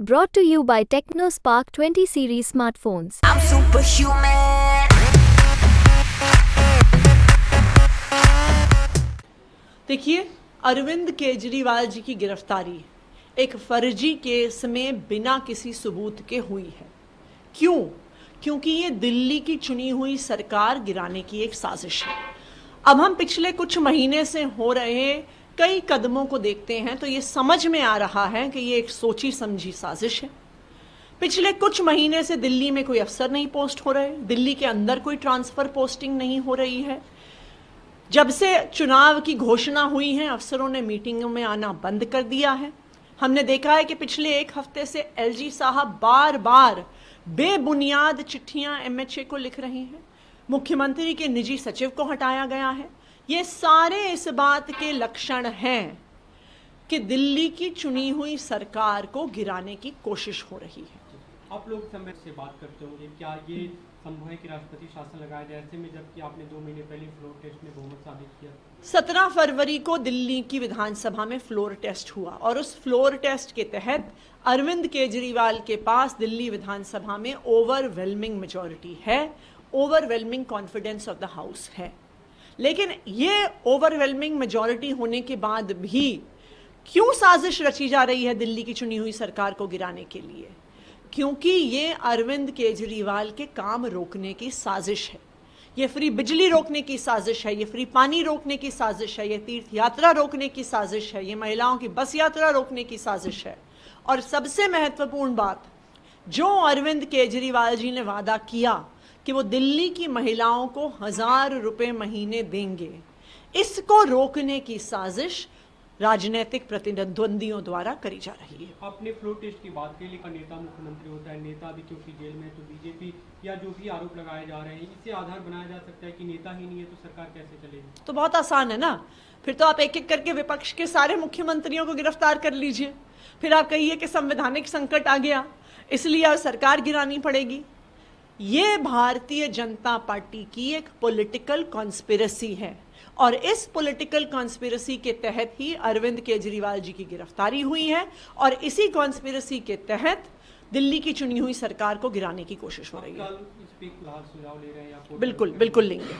Brought to you by TechnoSpark 20 series smartphones. I'm superhuman. देखिए, अरविंद केजरीवाल जी की गिरफ्तारी एक फर्जी केस में बिना किसी सबूत के हुई है। क्यों? क्योंकि ये दिल्ली की चुनी हुई सरकार गिराने की एक साजिश है। अब हम पिछले कुछ महीने से हो रहे कई कदमों को देखते हैं तो ये समझ में आ रहा है कि ये एक सोची समझी साजिश है। पिछले कुछ महीने से दिल्ली में कोई अफसर नहीं पोस्ट हो रहे, दिल्ली के अंदर कोई ट्रांसफर पोस्टिंग नहीं हो रही है। जब से चुनाव की घोषणा हुई है, अफसरों ने मीटिंगों में आना बंद कर दिया है। हमने देखा है कि पिछले एक हफ्ते से एलजी साहब बार बार बेबुनियाद चिट्ठियां एमएचए को लिख रहे हैं। मुख्यमंत्री के निजी सचिव को हटाया गया है। ये सारे इस बात के लक्षण हैं कि दिल्ली की चुनी हुई सरकार को गिराने की कोशिश हो रही है। आप लोग समय से बात करते होंगे, क्या ये संभव है कि राष्ट्रपति शासन लगाया जाए, ऐसे में जबकि आपने 2 महीने पहले फ्लोर टेस्ट में बहुमत साबित किया? 17 फरवरी को दिल्ली की विधानसभा में फ्लोर टेस्ट हुआ और उस फ्लोर टेस्ट के तहत अरविंद केजरीवाल के पास दिल्ली विधानसभा में ओवरवेलमिंग मेजॉरिटी है, overwhelming confidence of the house है। लेकिन ये ओवरवेलमिंग मेजॉरिटी होने के बाद भी क्यों साजिश रची जा रही है दिल्ली की चुनी हुई सरकार को गिराने के लिए? क्योंकि ये अरविंद केजरीवाल के काम रोकने की साजिश है। ये फ्री बिजली रोकने की साजिश है, ये फ्री पानी रोकने की साजिश है, ये तीर्थ यात्रा रोकने की साजिश है, ये महिलाओं की बस यात्रा रोकने की साजिश है। और सबसे महत्वपूर्ण बात, जो अरविंद केजरीवाल जी ने वादा किया कि वो दिल्ली की महिलाओं को 1000 रुपए महीने देंगे, इसको रोकने की साजिश राजनीतिक प्रतिद्वंदियों द्वारा करी जा रही है। आपने फ्लोर टेस्ट की बात की, लेकिन नेता मुख्यमंत्री होता है, नेता भी क्योंकि जेल में है, तो बीजेपी या जो भी आरोप लगाए जा रहे हैं, इसे आधार बनाया जा सकता है कि नेता ही नहीं है तो सरकार कैसे चलेगी? तो बहुत आसान है ना, फिर तो आप एक एक करके विपक्ष के सारे मुख्यमंत्रियों को गिरफ्तार कर लीजिए। फिर आप कहिए कि संवैधानिक संकट आ गया इसलिए अब सरकार गिरानी पड़ेगी। ये भारतीय जनता पार्टी की एक पॉलिटिकल कॉन्स्पिरेसी है और इस पॉलिटिकल कॉन्स्पिरेसी के तहत ही अरविंद केजरीवाल जी की गिरफ्तारी हुई है और इसी कॉन्स्पिरेसी के तहत दिल्ली की चुनी हुई सरकार को गिराने की कोशिश हो रही है। इस पे सुझाव ले रहे हैं? बिल्कुल बिल्कुल लेंगे।